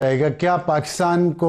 رہے گا کیا پاکستان کو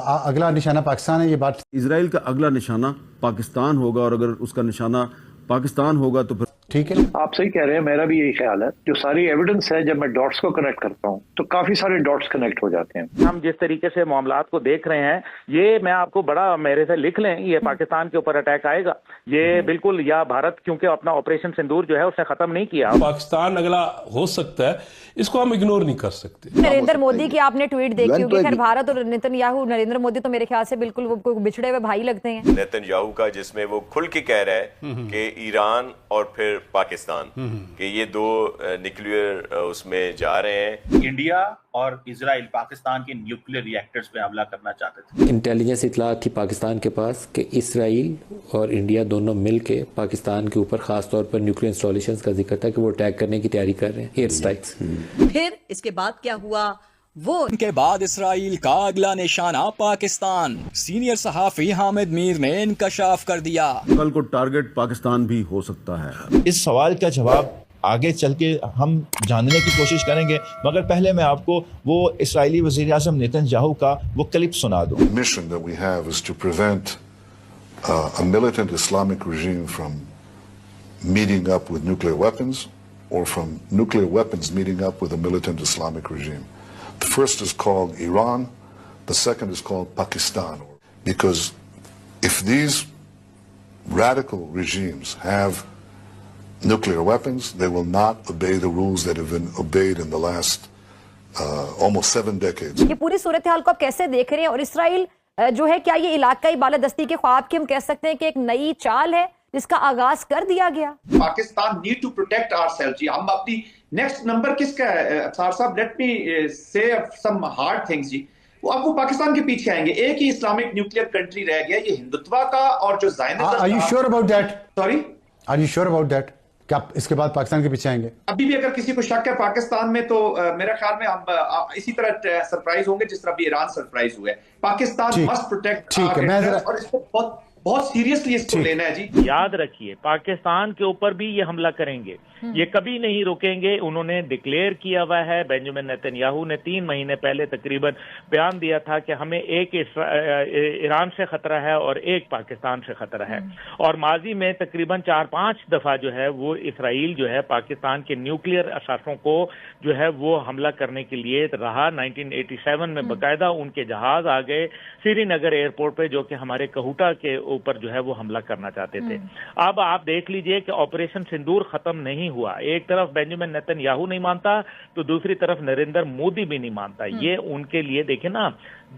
اگلا نشانہ پاکستان ہے؟ یہ بات اسرائیل کا اگلا نشانہ پاکستان ہوگا، اور اگر اس کا نشانہ پاکستان ہوگا تو پھر ٹھیک ہے. آپ صحیح کہہ رہے ہیں، میرا بھی یہی خیال ہے. جو ساری ایویڈنس ہے، جب میں ڈاٹس کو کنیکٹ کرتا ہوں تو کافی سارے ڈاٹس کنیکٹ ہو جاتے ہیں. ہم جس طریقے سے معاملات کو دیکھ رہے ہیں، یہ میں آپ کو بڑا میرے سے لکھ لیں، یہ پاکستان کے اوپر اٹیک آئے گا یہ بالکل، یا بھارت کیونکہ اپنا آپریشن سندور جو ہے اس نے ختم نہیں کیا. پاکستان اگلا ہو سکتا ہے، اس کو ہم اگنور نہیں کر سکتے. نریندر مودی کی آپ نے ٹویٹ دیکھی ہوگی. خیر بھارت اور نیتن یاہو، نریندر مودی تو میرے خیال سے بالکل وہ بچھڑے ہوئے بھائی لگتے ہیں. نیتن یاہو کا جس میں وہ کھل کے کہہ رہا ہے کہ ایران اور پھر پاکستان کہ یہ دو نیوکلیئر اس میں جا رہے ہیں. انڈیا اور اسرائیل پاکستان کے نیوکلیئر ری ایکٹرز پہ حملہ کرنا چاہتے تھے. انٹیلیجنس اطلاعات تھی پاکستان کے پاس کہ اسرائیل اور انڈیا دونوں مل کے پاکستان کے اوپر خاص طور پر نیوکلیئر انسٹالیشنز کا ذکر تھا کہ وہ اٹیک کرنے کی تیاری کر رہے ہیں، ایئر اسٹرائکس. پھر اس کے بعد کیا ہوا؟ ان کے بعد اسرائیل کا اگلا نشانہ پاکستان. سینئر صحافی حامد میر نے انکشاف کر دیا کل کو ٹارگٹ پاکستان بھی ہو سکتا ہے. اس سوال کا جواب آگے چل کے ہم جاننے کی کوشش کریں گے، مگر پہلے میں آپ کو وہ اسرائیلی وزیر اعظم نیتن یاہو کا وہ کلپ سنا دوں. mission that we have is to prevent a militant Islamic regime from meeting up with nuclear weapons or from nuclear weapons meeting up with a militant Islamic regime. The first is called Iran, the second is called Pakistan. Because if these radical regimes have nuclear weapons, they will not obey the rules that have been obeyed in the last almost 7 decades. یہ پوری صورتحال کو آپ کیسے دیکھ رہے ہیں؟ اور اسرائیل جو ہے، کیا یہ علاقائی بالادستی کے خواب کی ہم کہہ سکتے ہیں کہ ایک نئی چال ہے جس کا آغاز کر دیا گیا؟ Pakistan need to protect our self. جی ہم اپنی نیکسٹ نمبر کس کا ہے افسر صاحب؟ لیٹ می سے سم ہارڈ تھنگز. جی وہ اب وہ پاکستان کے پیچھے آئیں گے. ایک ہی اسلامک نیوکلیئر کنٹری رہ گیا، یہ ہندوتوا کا اور جو Zionism. Are you sure about that? Sorry, Are you sure about that? کیا اس کے بعد پاکستان کے پیچھے آئیں گے؟ ابھی بھی اگر کسی کو شک ہے پاکستان میں تو میرے خیال میں ہم اسی طرح سرپرائز ہوں گے جس طرح بھی ایران سرپرائز ہوا ہے. پاکستان مسٹ پروٹیکٹ اور اس کو بہت سیریسلی اس کو لینا ہے. جی یاد رکھیے، پاکستان کے اوپر بھی یہ حملہ کریں گے، یہ کبھی نہیں رکیں گے. انہوں نے ڈکلیئر کیا ہوا ہے، بینجامن نیتن یاہو نے 3 مہینے پہلے تقریباً بیان دیا تھا کہ ہمیں ایک ایران سے خطرہ ہے اور ایک پاکستان سے خطرہ ہے. اور ماضی میں تقریباً 4-5 دفعہ جو ہے وہ اسرائیل جو ہے پاکستان کے نیوکلیئر اثاثوں کو جو ہے وہ حملہ کرنے کے لیے رہا. 1987 میں باقاعدہ ان کے جہاز آ گئے سری نگر ایئرپورٹ پہ، جو کہ ہمارے کہوٹا کے اوپر جو ہے وہ حملہ کرنا چاہتے تھے. اب آپ دیکھ لیجئے کہ آپریشن سندور ختم نہیں ہوا. ایک طرف بینجامن نیتن یاہو نہیں مانتا تو دوسری طرف نریندر مودی بھی نہیں مانتا. یہ ان کے لیے دیکھیں نا،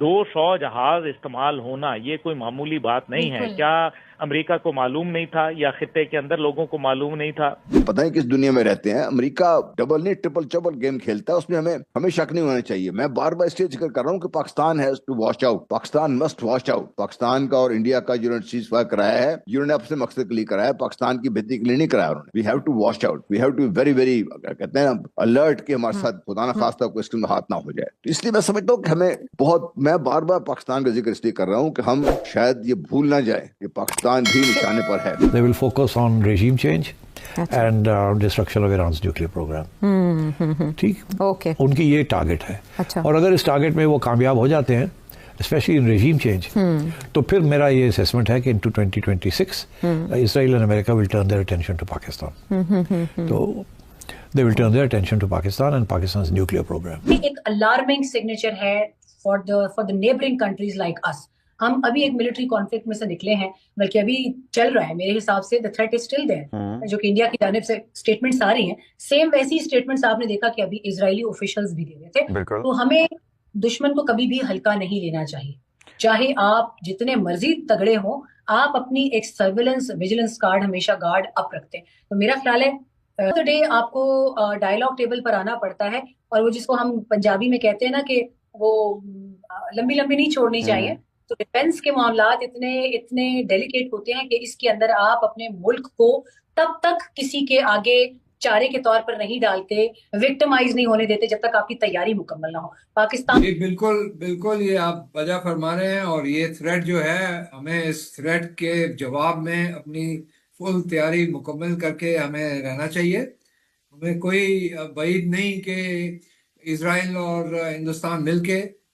200 جہاز استعمال ہونا یہ کوئی معمولی بات نہیں ہے. کیا امریکہ کو معلوم نہیں تھا یا خطے کے اندر لوگوں کو معلوم نہیں تھا؟ پتہ نہیں کس دنیا میں رہتے ہیں. امریکہ ڈبل نہیں ٹرپل چبل گیم کھیلتا ہے، اس میں ہمیں شک نہیں ہونا چاہیے. میں بار بار اس لیے ذکر کر رہا ہوں کہ Pakistan has to watch out. Pakistan must watch out. Pakistan کا اور انڈیا کا جو سیز فائر کرایا ہے، انہوں نے اپنے مقصد کے لیے کرایا ہے، پاکستان کی بہتری کے لیے نہیں کرایا. انہوں نے we have to watch out, we have to very very کہتے ہیں نا الرٹ کہ ہمارے ساتھ خدا نہ خواستہ کوئی اس کے ہاتھ نہ ہو جائے. تو اس لیے میں سمجھتا ہوں کہ ہمیں میں بار بار پاکستان کا ذکر اس لیے کر رہا ہوں کہ ہم شاید یہ بھول نہ جائیں کہ پاکستان بھی نشانے پر ہے. They will focus on regime change and destruction of Iran's nuclear program. ٹھیک، ان کی یہ ٹارگٹ ہے. اور اگر اس ٹارگٹ میں وہ کامیاب ہو جاتے ہیں، اسپیشلی ان regime change، تو پھر میرا یہ اسیسمنٹ ہے کہ into 2026 Israel and America will turn their attention to Pakistan. تو they will turn their attention to Pakistan and Pakistan's nuclear program. ایک الارمنگ سگنیچر ہے for the neighboring countries like us. ہم ابھی ایک ملٹری کانفلکٹ میں سے نکلے ہیں، بلکہ ابھی چل رہا ہے. میرے حساب سے the threat is still there، جو کہ انڈیا کی جانب سے اسٹیٹمنٹس آ رہی ہیں. سیم ویسی اسٹیٹمنٹس آپ نے دیکھا کہ ابھی اسرائیلی آفیشلز بھی دے رہے تھے. تو ہمیں دشمن کو کبھی بھی ہلکا نہیں لینا چاہیے، چاہے آپ جتنے مرضی تگڑے ہوں، آپ اپنی ایک سرویلنس ویجیلنس کارڈ ہمیشہ گارڈ اپ رکھتے ہیں. تو میرا خیال ہے ڈے آپ کو ڈائلاگ ٹیبل پر آنا پڑتا ہے، اور وہ جس کو ہم پنجابی میں کہتے ہیں نا کہ وہ لمبی لمبی نہیں چھوڑنی چاہیے. تو ڈیفینس کے معاملات اتنے ڈیلیکیٹ ہوتے ہیں کہ اس کے اندر آپ اپنے ملک کو تب تک کسی کے آگے چارے کے طور پر نہیں ڈالتے، وکٹمائز نہیں ہونے دیتے جب تک آپ کی تیاری مکمل نہ ہو. پاکستان بالکل یہ آپ وجہ فرما رہے ہیں. اور یہ تھریٹ جو ہے، ہمیں اس تھریٹ کے جواب میں اپنی فل تیاری مکمل کر کے ہمیں رہنا چاہیے. ہمیں کوئی بعید نہیں کہ اسرائیل اور ہندوستان مل کے